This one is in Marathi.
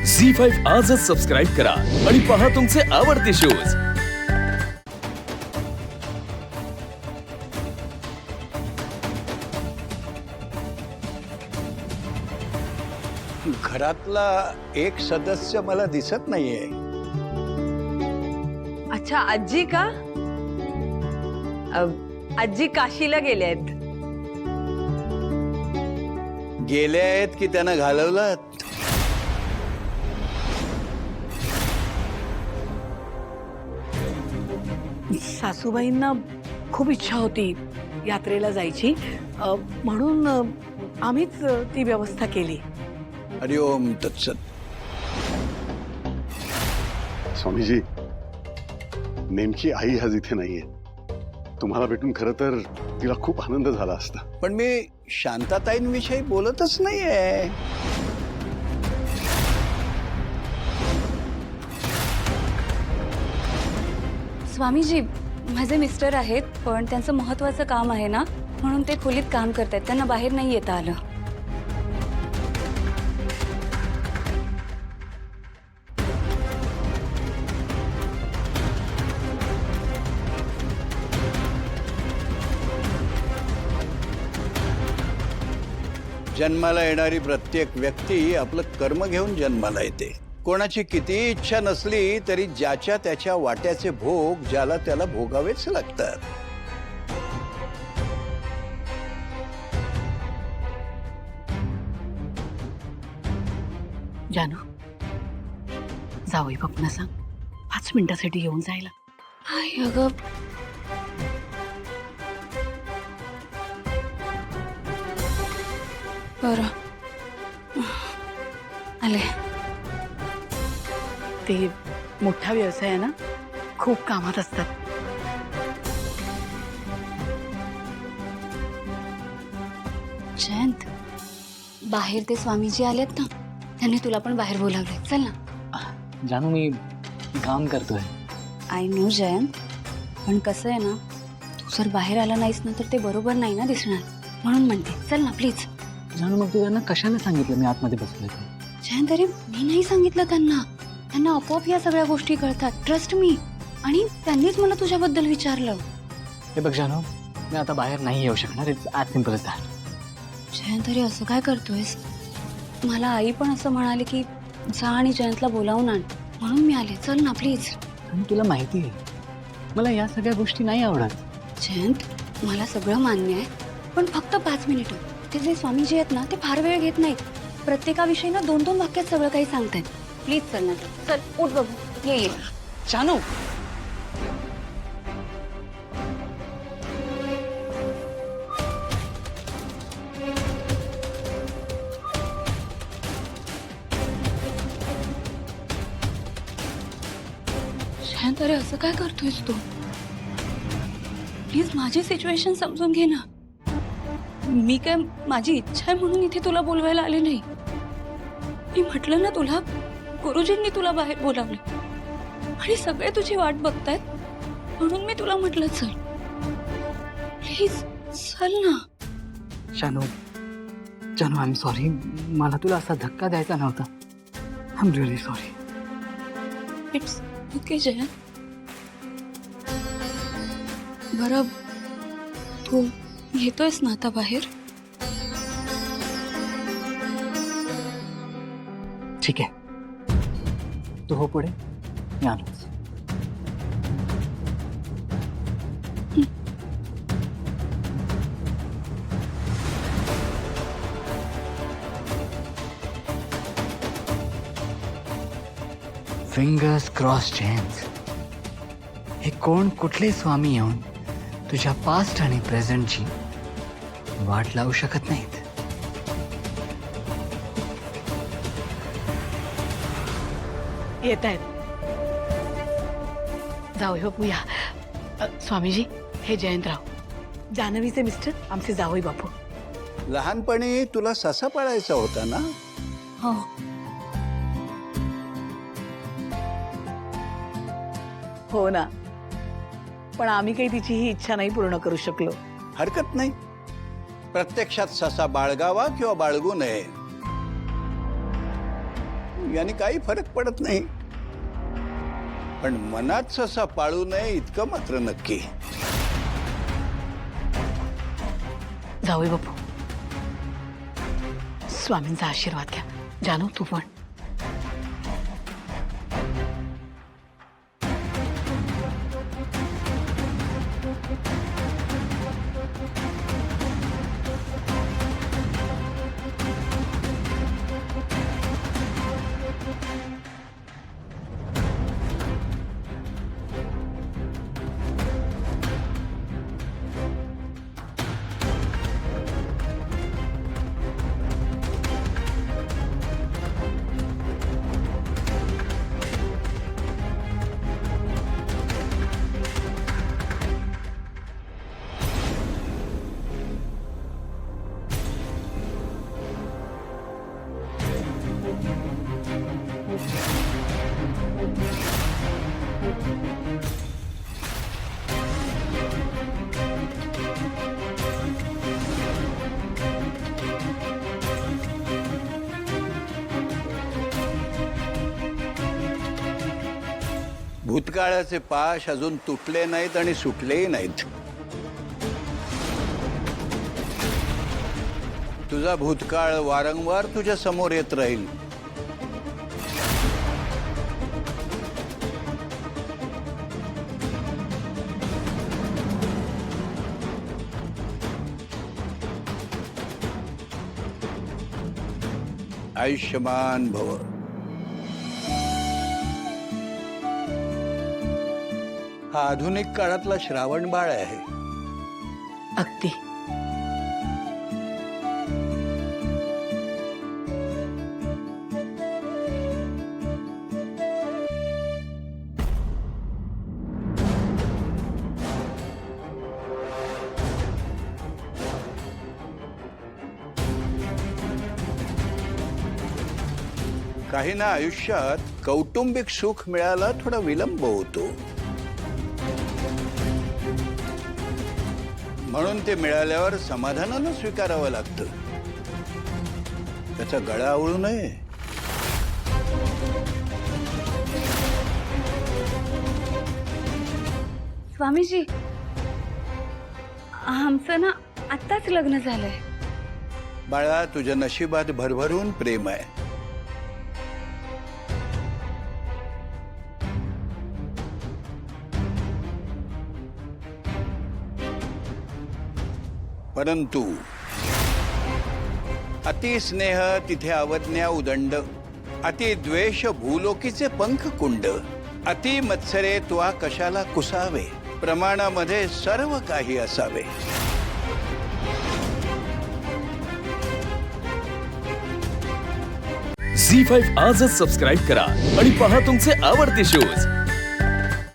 झी5 आजच सबस्क्राईब करा आणि पहा तुमचे आवडते शोज। घरातला एक सदस्य मला दिसत नाहीये। अच्छा, आजी का? आजी काशीला गेले आहेत। गेले आहेत की त्यांना घालवलं? सासूबाईंना खूप इच्छा होती यात्रेला जायची, म्हणून आम्हीच ती व्यवस्था केली। हरिओम तत्सत। स्वामीजी, नेमकी आई आज इथे नाहीये। तुम्हाला भेटून खरं तर तिला खूप आनंद झाला असता। पण मी शांताताईंविषयी बोलतच नाहीये। स्वामीजी, माझे मिस्टर आहेत, पण त्यांचं महत्त्वाचं काम आहे ना, म्हणून ते खोलीत काम करतात, त्यांना बाहेर नाही येता आलं। जन्माला येणारी प्रत्येक व्यक्ती आपलं कर्म घेऊन जन्माला येते। कोणाची किती इच्छा नसली तरी ज्याच्या त्याच्या वाट्याचे भोग ज्याला त्याला भोगावेच लागतात। जानू, जावई बापूंना सांग 5 मिनिटासाठी येऊन जायला। आई अगं, बरं आले। ते मोठा व्यवसाय आहे ना, खूप कामात असतात। जयंत, बाहेर ते स्वामीजी आलेत ना, त्यांनी तुला पण बाहेर बोलावलंय, चल ना। जानू, मी काम करतोय। आय नो जयंत, पण कसं आहे ना, तू जर बाहेर आला नाहीस ना तर ते बरोबर नाही ना दिसणार, म्हणून म्हणते चल ना प्लीज। जानू, मग तू त्यांना कशाने सांगितलं मी आतमध्ये बसलोय? जयंत, अरे मी नाही सांगितलं त्यांना, त्यांना आपोआप या सगळ्या गोष्टी कळतात, ट्रस्ट मी। आणि त्यांनीच मला तुझ्याबद्दल विचारलं। हे बघ जानू, मी आता बाहेर नाही येऊ शकणार, it's as simple as that. Jayant, अरे असं काय करतोयस? मला आई पण असं म्हणाले की जा आणि जयंतला बोलावून आण, म्हणून मी आले, चल ना प्लीज। आणि तुला माहिती आहे मला या सगळ्या गोष्टी नाही आवडत। जयंत, मला सगळं मान्य आहे, पण फक्त 5 मिनिटं। ते जे स्वामीजी आहेत ना, ते फार वेळ घेत नाहीत, प्रत्येकाविषयी ना 2-2 वाक्यात सगळं काही सांगतायत। प्लीज चल ना, चल उठ बघू, ये। जानू, जयंत, अरे असं काय करतोयस तू? प्लीज माझी सिच्युएशन समजून घे ना। मी काय माझी इच्छा आहे म्हणून इथे तुला बोलवायला आले नाही। मी म्हटलं ना तुला, गुरुजींनी तुला बाहेर बोलावले आणि सगळे तुझी वाट बघतायत, म्हणून मी तुला म्हटलं चल, प्लीज चल ना। जानू, जानू, आय एम सॉरी, मला तुला असा धक्का द्यायचा नव्हता। I am really sorry. It's okay Jayant. बरं, तू येतोयस ना आता बाहेर? ठीक आहे, तू हो पुढे, मी आलोच। फिंगर्स क्रॉस जयंत, हे कोण कुठले स्वामी येऊन तुझ्या पास्ट आणि प्रेझेंटची वाट लावू शकत नाहीत। येत आहेत जावई बापू, या। स्वामीजी, हे जयंतराव, जान्हवीचे मिस्टर, आमचे जावई बापू। लहानपणी तुला ससा पाळायचा होता ना? हो, हो ना, पण आम्ही काही तिची ही इच्छा नाही पूर्ण करू शकलो। हरकत नाही, प्रत्यक्षात ससा बाळगावा किंवा बाळगू नये याने काही फरक पडत नाही, पण मनात ससा पाळू नये इतकं मात्र नक्की. जाऊया बापू, स्वामींचा आशीर्वाद घ्या. जानू तू पण. भूतकाळाचे पाश अजून तुटले नाहीत आणि सुटलेही नाहीत. तुझा भूतकाळ वारंवार तुझ्या समोर येत राहील. आयुष्यमान भव. हा आधुनिक काळातला श्रावण बाळ आहे. अगदी. काहींना आयुष्यात कौटुंबिक सुख मिळायला थोडा विलंब होतो, म्हणून ते मिळाल्यावर समाधानानं स्वीकारावं लागतं. त्याचा गळा आवळू नये. स्वामीजी, आमचं ना आत्ताच लग्न झालंय. बाळा, तुझ्या नशिबात भरभरून प्रेम आहे. परंतु अति स्नेह तिथे अवज्ञा उदंड, अति द्वेष भूलोकीचे पंख कुंड, अति मत्सरे त्वा कशाला कुसावे, प्रमाणामध्ये सर्व काही असावे. झी5 आजच सबस्क्राईब करा आणि पहा तुमचे आवडते शोज